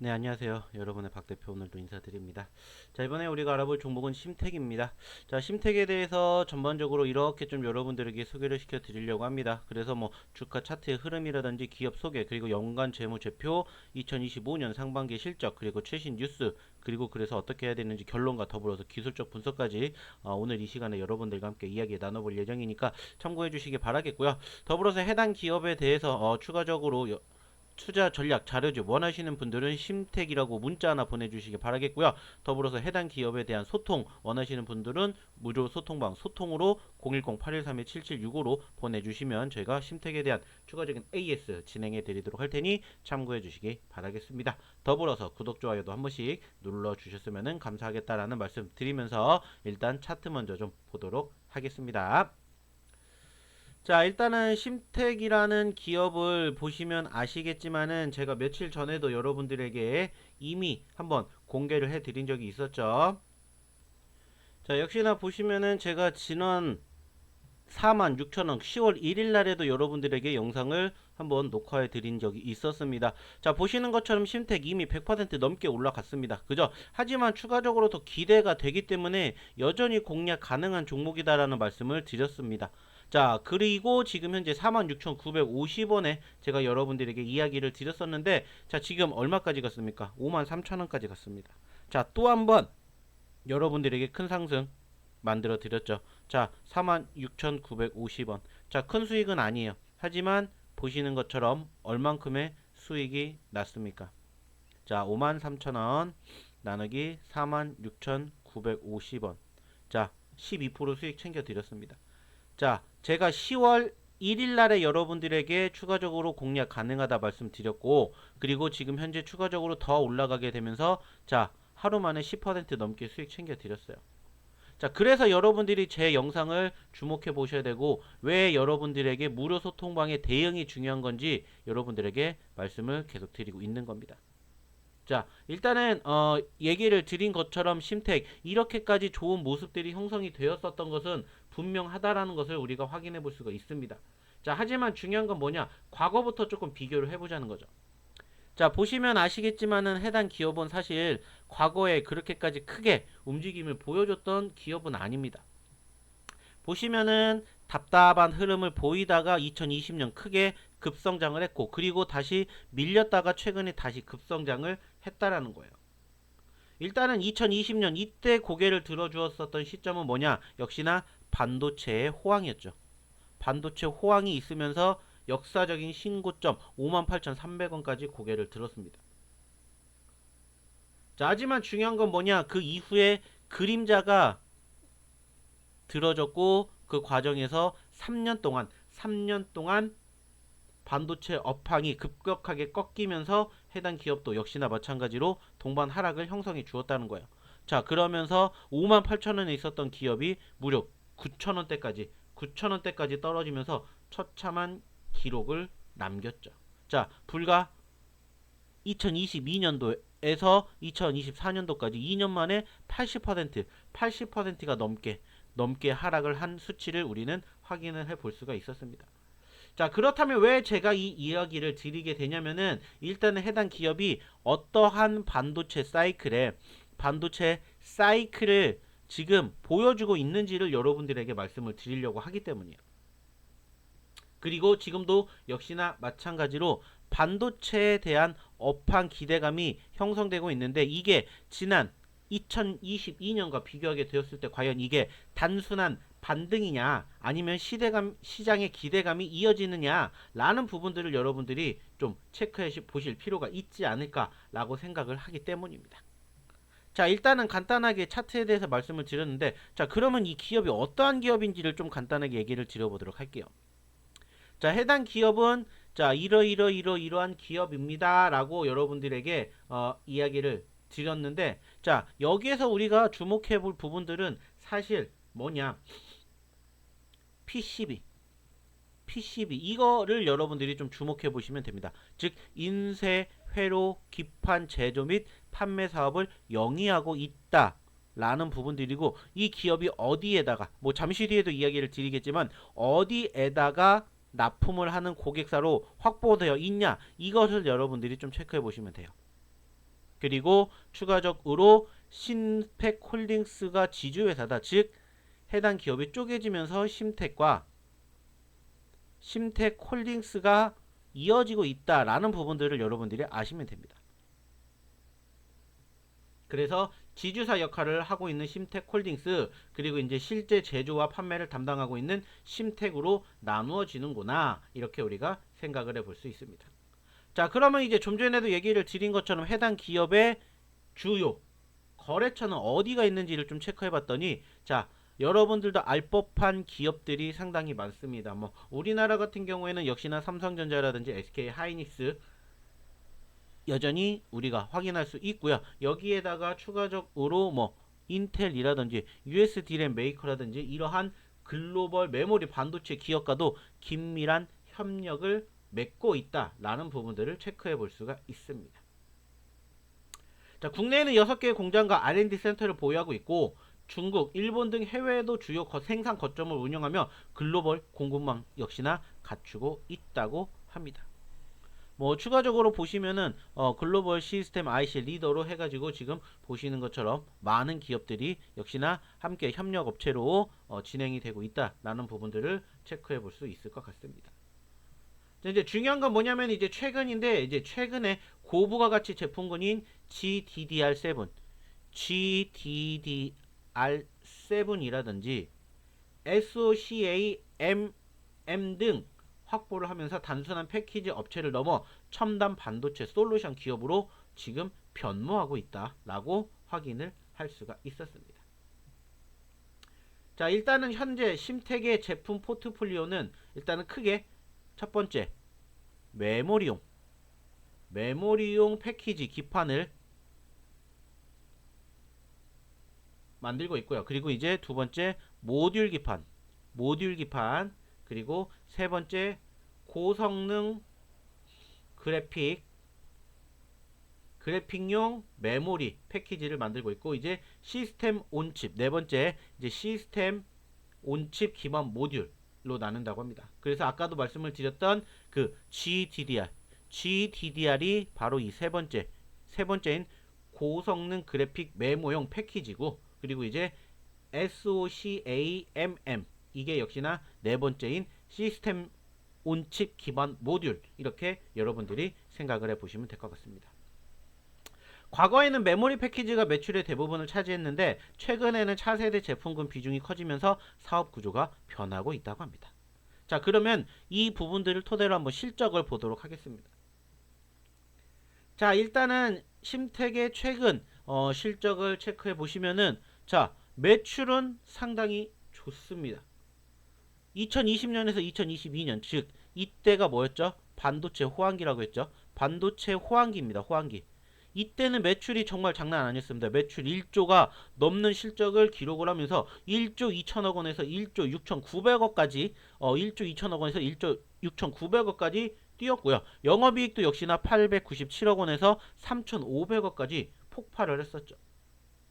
네, 안녕하세요. 여러분의 박 대표 오늘도 인사드립니다. 자, 이번에 우리가 알아볼 종목은 심택입니다. 자, 심택에 대해서 전반적으로 이렇게 좀 여러분들에게 소개를 시켜 드리려고 합니다. 그래서 뭐 주가 차트의 흐름이라든지 기업 소개, 그리고 연간 재무제표, 2025년 상반기 실적, 그리고 최신 뉴스, 그리고 그래서 어떻게 해야 되는지 결론과 더불어서 기술적 분석까지 오늘 이 시간에 여러분들과 함께 이야기 나눠볼 예정이니까 참고해 주시기 바라겠고요. 더불어서 해당 기업에 대해서 추가적으로 투자 전략 자료집 원하시는 분들은 심택이라고 문자 하나 보내주시기 바라겠고요. 더불어서 해당 기업에 대한 소통 원하시는 분들은 무료 소통방 소통으로 010-813-7765로 보내주시면 저희가 심택에 대한 추가적인 AS 진행해 드리도록 할 테니 참고해 주시기 바라겠습니다. 더불어서 구독, 좋아요도 한 번씩 눌러주셨으면 감사하겠다라는 말씀 드리면서 일단 차트 먼저 좀 보도록 하겠습니다. 자, 일단은 심택이라는 기업을 보시면 아시겠지만은 제가 며칠 전에도 여러분들에게 이미 한번 공개를 해드린 적이 있었죠. 자, 역시나 보시면은 제가 지난 46,000원 10월 1일 날에도 여러분들에게 영상을 한번 녹화해 드린 적이 있었습니다. 자, 보시는 것처럼 심택 이미 100% 넘게 올라갔습니다. 그죠? 하지만 추가적으로 더 기대가 되기 때문에 여전히 공략 가능한 종목이다라는 말씀을 드렸습니다. 자, 그리고 지금 현재 46,950원에 제가 여러분들에게 이야기를 드렸었는데, 자, 지금 얼마까지 갔습니까? 53,000원까지 갔습니다. 자, 또 한번 여러분들에게 큰 상승 만들어 드렸죠. 자, 46,950원. 자, 큰 수익은 아니에요. 하지만 보시는 것처럼 얼만큼의 수익이 났습니까? 자, 53,000원 나누기 46,950원. 자, 12% 수익 챙겨 드렸습니다. 자, 제가 10월 1일 날에 여러분들에게 추가적으로 공략 가능하다 말씀드렸고, 그리고 지금 현재 추가적으로 더 올라가게 되면서 자, 하루 만에 10% 넘게 수익 챙겨 드렸어요. 자, 그래서 여러분들이 제 영상을 주목해 보셔야 되고, 왜 여러분들에게 무료 소통방의 대응이 중요한 건지 여러분들에게 말씀을 계속 드리고 있는 겁니다. 자, 일단은 얘기를 드린 것처럼 심택 이렇게까지 좋은 모습들이 형성이 되었었던 것은 분명하다라는 것을 우리가 확인해 볼 수가 있습니다. 자, 하지만 중요한 건 뭐냐? 과거부터 조금 비교를 해보자는 거죠. 자, 보시면 아시겠지만은 해당 기업은 사실 과거에 그렇게까지 크게 움직임을 보여줬던 기업은 아닙니다. 보시면은 답답한 흐름을 보이다가 2020년 크게 급성장을 했고, 그리고 다시 밀렸다가 최근에 다시 급성장을 했다라는 거예요. 일단은 2020년 이때 고개를 들어주었었던 시점은 뭐냐? 역시나 반도체의 호황이었죠. 반도체 호황이 있으면서 역사적인 신고점 58,300원까지 고개를 들었습니다. 자, 하지만 중요한 건 뭐냐? 그 이후에 그림자가 들어졌고, 그 과정에서 3년 동안 반도체 업황이 급격하게 꺾이면서 해당 기업도 역시나 마찬가지로 동반 하락을 형성해 주었다는 거예요. 자, 그러면서 58,000원에 있었던 기업이 무려 9,000원대까지 떨어지면서 처참한 기록을 남겼죠. 자, 불과 2022년도에서 2024년도까지 2년 만에 80%가 넘게 하락을 한 수치를 우리는 확인을 해 볼 수가 있었습니다. 자, 그렇다면 왜 제가 이 이야기를 드리게 되냐면은 일단은 해당 기업이 어떠한 반도체 사이클을 지금 보여주고 있는지를 여러분들에게 말씀을 드리려고 하기 때문이에요. 그리고 지금도 역시나 마찬가지로 반도체에 대한 업황 기대감이 형성되고 있는데, 이게 지난 2022년과 비교하게 되었을 때 과연 이게 단순한 반등이냐 아니면 시장의 기대감이 이어지느냐 라는 부분들을 여러분들이 좀 체크해 보실 필요가 있지 않을까라고 생각을 하기 때문입니다. 자, 일단은 간단하게 차트에 대해서 말씀을 드렸는데, 자, 그러면 이 기업이 어떠한 기업인지를 좀 간단하게 얘기를 드려보도록 할게요. 자, 해당 기업은 자, 이러한 기업입니다 라고 여러분들에게 이야기를 드렸는데, 자, 여기에서 우리가 주목해 볼 부분들은 사실 뭐냐? PCB 이거를 여러분들이 좀 주목해 보시면 됩니다. 즉, 인쇄, 회로, 기판 제조 및 판매 사업을 영위하고 있다 라는 부분들이고, 이 기업이 어디에다가 뭐 잠시 뒤에도 이야기를 드리겠지만 어디에다가 납품을 하는 고객사로 확보되어 있냐, 이것을 여러분들이 좀 체크해 보시면 돼요. 그리고 추가적으로 신택홀딩스가 지주회사다. 즉 해당 기업이 쪼개지면서 심택과 심택홀딩스가 이어지고 있다라는 부분들을 여러분들이 아시면 됩니다. 그래서 지주사 역할을 하고 있는 심택홀딩스, 그리고 이제 실제 제조와 판매를 담당하고 있는 심택으로 나누어지는구나, 이렇게 우리가 생각을 해볼 수 있습니다. 자, 그러면 이제 좀 전에도 얘기를 드린 것처럼 해당 기업의 주요 거래처는 어디가 있는지를 좀 체크해 봤더니, 자, 여러분들도 알 법한 기업들이 상당히 많습니다. 뭐 우리나라 같은 경우에는 역시나 삼성전자라든지 SK 하이닉스 여전히 우리가 확인할 수 있고요. 여기에다가 추가적으로 뭐 인텔이라든지 US 디램 메이커라든지 이러한 글로벌 메모리 반도체 기업과도 긴밀한 협력을 맺고 있다라는 부분들을 체크해 볼 수가 있습니다. 자, 국내에는 6개의 공장과 R&D 센터를 보유하고 있고 중국, 일본 등 해외에도 주요 생산 거점을 운영하며 글로벌 공급망 역시나 갖추고 있다고 합니다. 뭐 추가적으로 보시면은 글로벌 시스템 IC 리더로 해가지고 지금 보시는 것처럼 많은 기업들이 역시나 함께 협력 업체로 진행이 되고 있다라는 부분들을 체크해 볼 수 있을 것 같습니다. 이제 중요한 건 뭐냐면 이제 최근인데, 이제 최근에 고부가 가치 제품군인 GDDR7, GDDR7이라든지 SOCAMM 등 확보를 하면서 단순한 패키지 업체를 넘어 첨단 반도체 솔루션 기업으로 지금 변모하고 있다라고 확인을 할 수가 있었습니다. 자, 일단은 현재 심택의 제품 포트폴리오는 일단은 크게 첫 번째 메모리용 패키지 기판을 만들고 있고요. 그리고 이제 두 번째 모듈 기판, 그리고 세 번째 고성능 그래픽용 메모리 패키지를 만들고 있고, 이제 시스템 온칩, 네 번째 이제 시스템 온칩 기반 모듈로 나눈다고 합니다. 그래서 아까도 말씀을 드렸던 그 GDDR이 바로 이 세 번째인 고성능 그래픽 메모용 패키지고, 그리고 이제 SOCAMM, 이게 역시나 네 번째인 시스템 온칩 기반 모듈, 이렇게 여러분들이 생각을 해보시면 될 것 같습니다. 과거에는 메모리 패키지가 매출의 대부분을 차지했는데 최근에는 차세대 제품군 비중이 커지면서 사업 구조가 변하고 있다고 합니다. 자, 그러면 이 부분들을 토대로 한번 실적을 보도록 하겠습니다. 자, 일단은 심택의 최근 실적을 체크해 보시면은, 자, 매출은 상당히 좋습니다. 2020년에서 2022년, 즉 이때가 뭐였죠? 반도체 호황기라고 했죠. 반도체 호황기입니다. 호황기. 이때는 매출이 정말 장난 아니었습니다. 매출 1조가 넘는 실적을 기록을 하면서 1조 2천억 원에서 1조 6,900억까지 1조 2천억 원에서 1조 6,900억까지 뛰었고요. 영업이익도 역시나 897억 원에서 3,500억까지 폭발을 했었죠.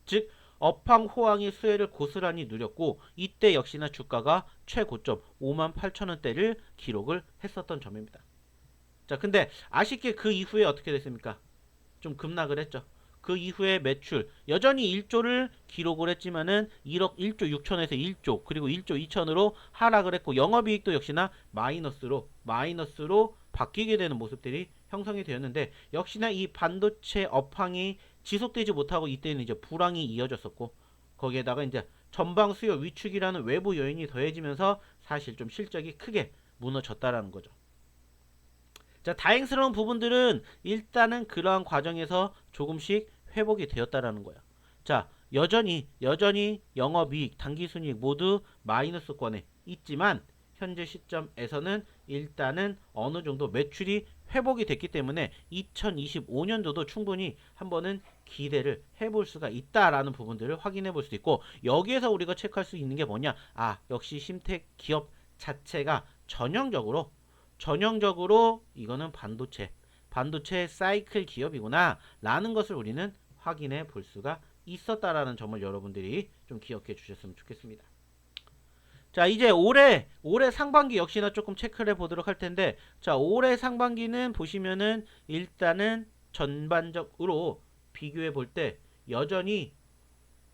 즉 업황 호황이 수혜를 고스란히 누렸고, 이때 역시나 주가가 최고점 58,000원대를 기록을 했었던 점입니다. 자, 근데 아쉽게 그 이후에 어떻게 됐습니까? 좀 급락을 했죠. 그 이후에 매출 여전히 1조를 기록을 했지만은 1조 6천에서 1조, 그리고 1조 2천으로 하락을 했고, 영업이익도 역시나 마이너스로 바뀌게 되는 모습들이 형성이 되었는데, 역시나 이 반도체 업황이 지속되지 못하고 이때는 이제 불황이 이어졌었고, 거기에다가 이제 전방 수요 위축이라는 외부 요인이 더해지면서 사실 좀 실적이 크게 무너졌다라는 거죠. 자, 다행스러운 부분들은 일단은 그러한 과정에서 조금씩 회복이 되었다라는 거야. 자, 여전히 영업이익, 당기순이익 모두 마이너스권에 있지만 현재 시점에서는 일단은 어느 정도 매출이 회복이 됐기 때문에 2025년도도 충분히 한번은 기대를 해볼 수가 있다라는 부분들을 확인해 볼 수 있고, 여기에서 우리가 체크할 수 있는 게 뭐냐? 아, 역시 심택 기업 자체가 전형적으로 이거는 반도체 사이클 기업이구나 라는 것을 우리는 확인해 볼 수가 있었다라는 점을 여러분들이 좀 기억해 주셨으면 좋겠습니다. 자, 이제 올해 상반기 역시나 조금 체크를 해 보도록 할 텐데, 자, 올해 상반기는 보시면은 일단은 전반적으로 비교해 볼 때 여전히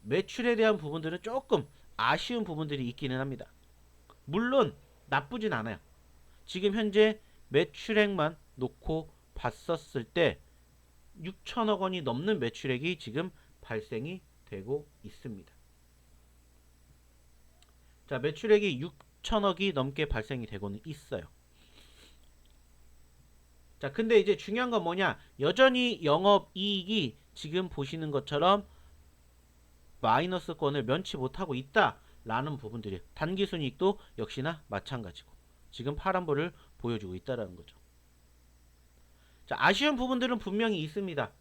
매출에 대한 부분들은 조금 아쉬운 부분들이 있기는 합니다. 물론 나쁘진 않아요. 지금 현재 매출액만 놓고 봤었을 때 6천억 원이 넘는 매출액이 지금 발생이 되고 있습니다. 자, 매출액이 6천억이 넘게 발생이 되고는 있어요. 자, 근데 이제 중요한 건 뭐냐? 여전히 영업이익이 지금 보시는 것처럼 마이너스권을 면치 못하고 있다라는 부분들이, 단기순이익도 역시나 마찬가지고 지금 파란불을 보여주고 있다라는 거죠. 자, 아쉬운 부분들은 분명히 있습니다.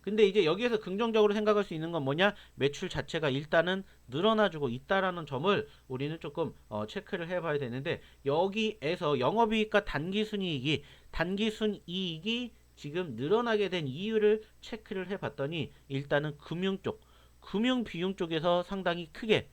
근데 이제 여기에서 긍정적으로 생각할 수 있는 건 뭐냐? 매출 자체가 일단은 늘어나주고 있다라는 점을 우리는 조금 체크를 해봐야 되는데, 여기에서 영업이익과 단기순이익이 지금 늘어나게 된 이유를 체크를 해봤더니 일단은 금융 쪽, 금융 비용 쪽에서 상당히 크게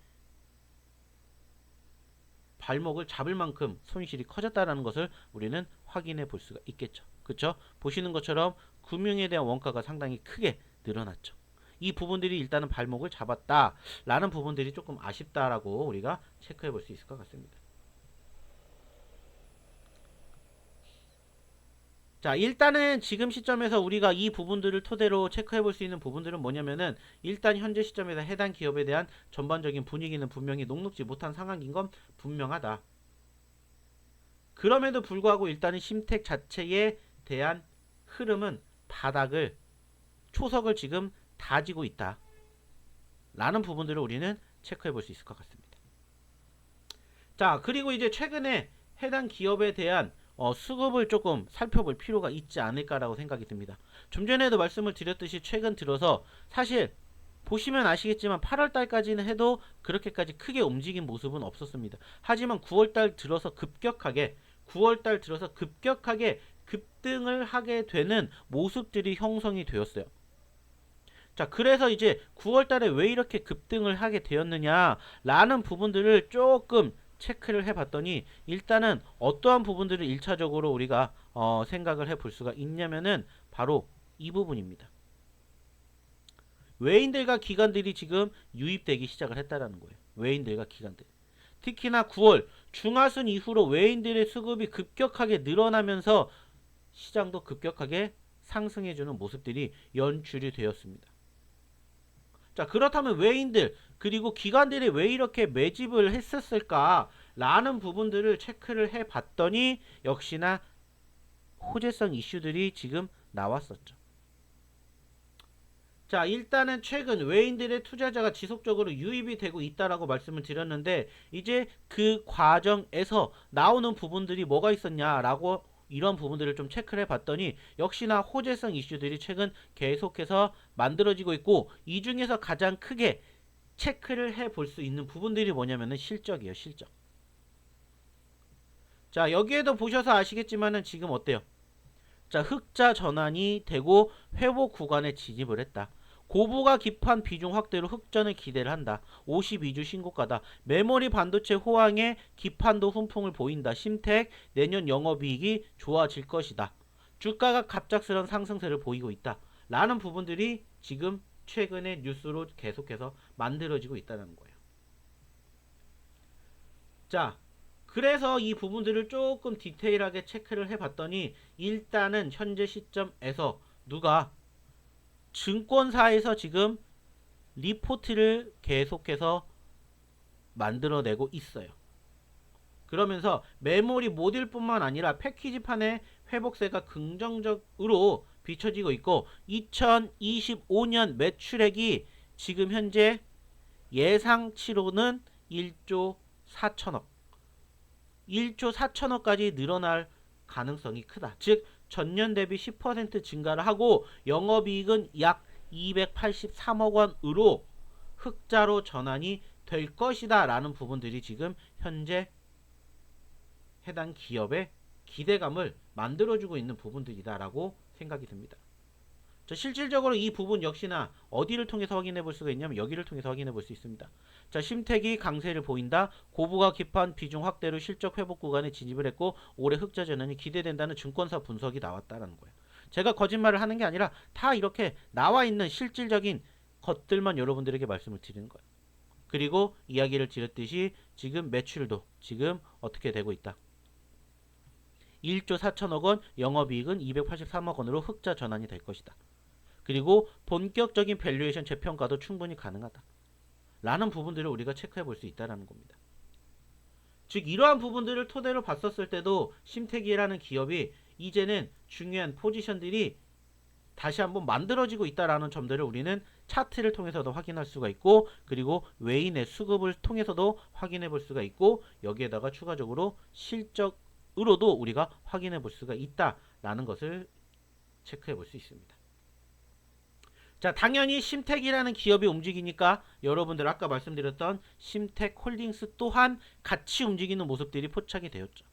발목을 잡을 만큼 손실이 커졌다라는 것을 우리는 확인해 볼 수가 있겠죠. 그렇죠? 보시는 것처럼 금융에 대한 원가가 상당히 크게 늘어났죠. 이 부분들이 일단은 발목을 잡았다라는 부분들이 조금 아쉽다라고 우리가 체크해 볼 수 있을 것 같습니다. 자, 일단은 지금 시점에서 우리가 이 부분들을 토대로 체크해 볼 수 있는 부분들은 뭐냐면은, 일단 현재 시점에서 해당 기업에 대한 전반적인 분위기는 분명히 녹록지 못한 상황인 건 분명하다. 그럼에도 불구하고 일단은 심택 자체에 대한 흐름은 바닥을, 초석을 지금 다지고 있다 라는 부분들을 우리는 체크해 볼 수 있을 것 같습니다. 자, 그리고 이제 최근에 해당 기업에 대한 수급을 조금 살펴볼 필요가 있지 않을까라고 생각이 듭니다. 좀 전에도 말씀을 드렸듯이 최근 들어서 사실 보시면 아시겠지만 8월달까지는 해도 그렇게까지 크게 움직인 모습은 없었습니다. 하지만 9월달 들어서 급격하게 급등을 하게 되는 모습들이 형성이 되었어요. 자, 그래서 이제 9월달에 왜 이렇게 급등을 하게 되었느냐 라는 부분들을 조금 체크를 해봤더니, 일단은 어떠한 부분들을 1차적으로 우리가 생각을 해볼 수가 있냐면은 바로 이 부분입니다. 외인들과 기관들이 지금 유입되기 시작을 했다라는 거예요. 외인들과 기관들. 특히나 9월 중하순 이후로 외인들의 수급이 급격하게 늘어나면서 시장도 급격하게 상승해주는 모습들이 연출이 되었습니다. 자, 그렇다면 외인들 그리고 기관들이 왜 이렇게 매집을 했었을까 라는 부분들을 체크를 해봤더니 역시나 호재성 이슈들이 지금 나왔었죠. 자, 일단은 최근 외인들의 투자자가 지속적으로 유입이 되고 있다라고 말씀을 드렸는데, 이제 그 과정에서 나오는 부분들이 뭐가 있었냐라고 이런 부분들을 좀 체크를 해봤더니 역시나 호재성 이슈들이 최근 계속해서 만들어지고 있고, 이 중에서 가장 크게 체크를 해볼 수 있는 부분들이 뭐냐면은 실적이에요. 실적. 자, 여기에도 보셔서 아시겠지만은 지금 어때요? 자, 흑자 전환이 되고 회복 구간에 진입을 했다. 고부가 깊은 비중 확대로 흑전을 기대를 한다. 52주 신고가다. 메모리 반도체 호황에 기판도 훈풍을 보인다. 심택 내년 영업이익이 좋아질 것이다. 주가가 갑작스런 상승세를 보이고 있다. 라는 부분들이 지금 최근의 뉴스로 계속해서 만들어지고 있다는 거예요. 자, 그래서 이 부분들을 조금 디테일하게 체크를 해봤더니 일단은 현재 시점에서 누가 증권사에서 지금 리포트를 계속해서 만들어내고 있어요. 그러면서 메모리 모듈뿐만 아니라 패키지판의 회복세가 긍정적으로 비춰지고 있고, 2025년 매출액이 지금 현재 예상치로는 1조 4천억 1조 4천억까지 늘어날 가능성이 크다. 즉 전년 대비 10% 증가를 하고 영업이익은 약 283억 원으로 흑자로 전환이 될 것이다 라는 부분들이 지금 현재 해당 기업의 기대감을 만들어주고 있는 부분들이다 라고 생각이 듭니다. 자, 실질적으로 이 부분 역시나 어디를 통해서 확인해 볼 수가 있냐면 여기를 통해서 확인해 볼 수 있습니다. 자, 심택이 강세를 보인다. 고부가 깊은 비중 확대로 실적 회복 구간에 진입을 했고 올해 흑자 전환이 기대된다는 증권사 분석이 나왔다라는 거예요. 제가 거짓말을 하는 게 아니라 다 이렇게 나와 있는 실질적인 것들만 여러분들에게 말씀을 드리는 거예요. 그리고 이야기를 드렸듯이 지금 매출도 지금 어떻게 되고 있다. 1조 4천억 원, 영업이익은 283억 원으로 흑자 전환이 될 것이다. 그리고 본격적인 밸류에이션 재평가도 충분히 가능하다. 라는 부분들을 우리가 체크해 볼 수 있다는 겁니다. 즉 이러한 부분들을 토대로 봤었을 때도 심택이라는 기업이 이제는 중요한 포지션들이 다시 한번 만들어지고 있다라는 점들을 우리는 차트를 통해서도 확인할 수가 있고, 그리고 외인의 수급을 통해서도 확인해 볼 수가 있고, 여기에다가 추가적으로 실적으로도 우리가 확인해 볼 수가 있다라는 것을 체크해 볼 수 있습니다. 자, 당연히 심택이라는 기업이 움직이니까 여러분들 아까 말씀드렸던 심택홀딩스 또한 같이 움직이는 모습들이 포착이 되었죠.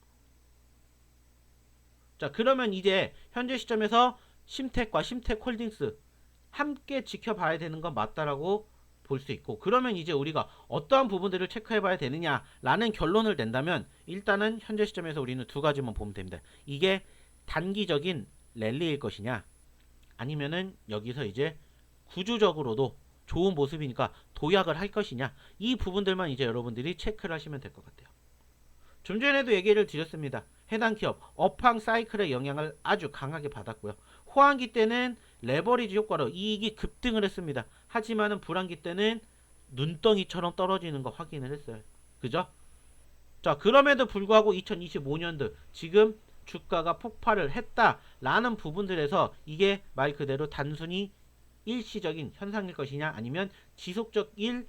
자, 그러면 이제 현재 시점에서 심택과 심택홀딩스 함께 지켜봐야 되는 건 맞다라고 볼 수 있고, 그러면 이제 우리가 어떠한 부분들을 체크해 봐야 되느냐라는 결론을 낸다면 일단은 현재 시점에서 우리는 두 가지만 보면 됩니다. 이게 단기적인 랠리일 것이냐, 아니면은 여기서 이제 구조적으로도 좋은 모습이니까 도약을 할 것이냐, 이 부분들만 이제 여러분들이 체크를 하시면 될 것 같아요. 좀 전에도 얘기를 드렸습니다. 해당 기업 업황 사이클의 영향을 아주 강하게 받았고요. 호황기 때는 레버리지 효과로 이익이 급등을 했습니다. 하지만은 불황기 때는 눈덩이처럼 떨어지는 거 확인을 했어요. 그죠? 자, 그럼에도 불구하고 2025년도 지금 주가가 폭발을 했다라는 부분들에서 이게 말 그대로 단순히 일시적인 현상일 것이냐, 아니면 지속적일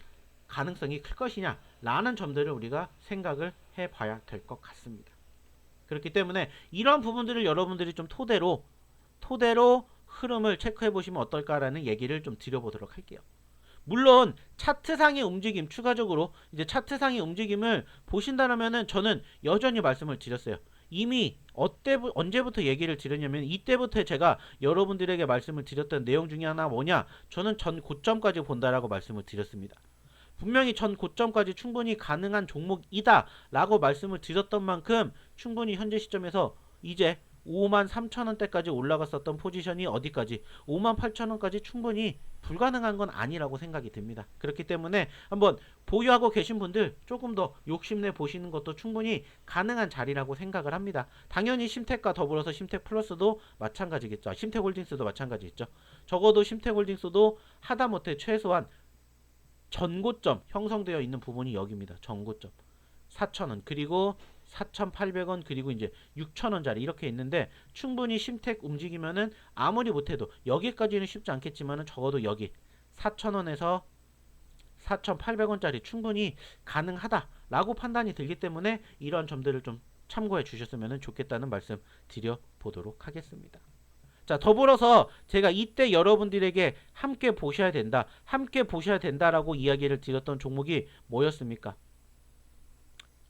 가능성이 클 것이냐 라는 점들을 우리가 생각을 해봐야 될 것 같습니다. 그렇기 때문에 이런 부분들을 여러분들이 좀 토대로 흐름을 체크해 보시면 어떨까라는 얘기를 좀 드려보도록 할게요. 물론 차트상의 움직임, 추가적으로 이제 차트상의 움직임을 보신다면은 저는 여전히 말씀을 드렸어요. 이미 언제부터 얘기를 드렸냐면 이때부터 제가 여러분들에게 말씀을 드렸던 내용 중에 하나 뭐냐, 저는 전 고점까지 본다라고 말씀을 드렸습니다. 분명히 전 고점까지 충분히 가능한 종목이다 라고 말씀을 드렸던 만큼 충분히 현재 시점에서 이제 53,000원대까지 올라갔었던 포지션이 어디까지 58,000원까지 충분히 불가능한 건 아니라고 생각이 듭니다. 그렇기 때문에 한번 보유하고 계신 분들 조금 더 욕심내 보시는 것도 충분히 가능한 자리라고 생각을 합니다. 당연히 심택과 더불어서 심택플러스도 마찬가지겠죠. 심택홀딩스도 마찬가지겠죠. 적어도 심택홀딩스도 하다못해 최소한 전고점 형성되어 있는 부분이 여기입니다. 전고점 4,000원, 그리고 4,800원, 그리고 이제 6,000원짜리 이렇게 있는데, 충분히 심택 움직이면은 아무리 못해도 여기까지는 쉽지 않겠지만은 적어도 여기 4,000원에서 4,800원짜리 충분히 가능하다라고 판단이 들기 때문에 이러한 점들을 좀 참고해 주셨으면 좋겠다는 말씀 드려보도록 하겠습니다. 자, 더불어서 제가 이때 여러분들에게 함께 보셔야 된다라고 이야기를 드렸던 종목이 뭐였습니까?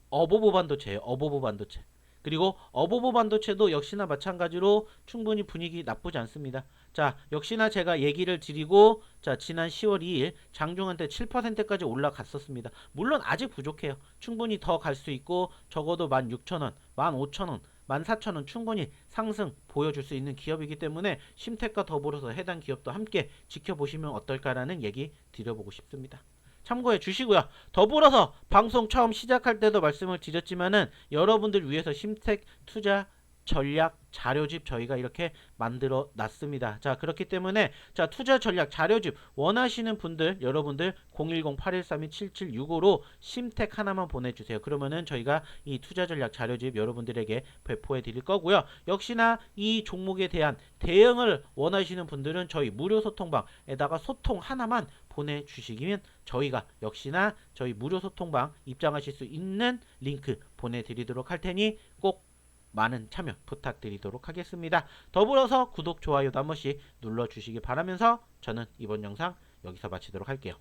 어보보 반도체예요. 어보보 반도체. 그리고 어보보 반도체도 역시나 마찬가지로 충분히 분위기 나쁘지 않습니다. 자, 역시나 제가 얘기를 드리고, 자, 지난 10월 2일 장중한테 7%까지 올라갔었습니다. 물론 아직 부족해요. 충분히 더 갈 수 있고, 적어도 16,000원, 15,000원, 14,000원 충분히 상승 보여줄 수 있는 기업이기 때문에 심택과 더불어서 해당 기업도 함께 지켜보시면 어떨까라는 얘기 드려보고 싶습니다. 참고해 주시고요. 더불어서 방송 처음 시작할 때도 말씀을 드렸지만은 여러분들 위해서 심택 투자 전략 자료집 저희가 이렇게 만들어 놨습니다. 자, 그렇기 때문에 자, 투자 전략 자료집 원하시는 분들 여러분들 010-8132-7765로 심택 하나만 보내주세요. 그러면은 저희가 이 투자 전략 자료집 여러분들에게 배포해 드릴 거고요. 역시나 이 종목에 대한 대응을 원하시는 분들은 저희 무료 소통방에다가 소통 하나만 보내주시면 저희가 역시나 저희 무료 소통방 입장하실 수 있는 링크 보내드리도록 할 테니 꼭 많은 참여 부탁드리도록 하겠습니다. 더불어서 구독, 좋아요도 한 번씩 눌러주시기 바라면서 저는 이번 영상 여기서 마치도록 할게요.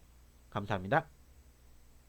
감사합니다.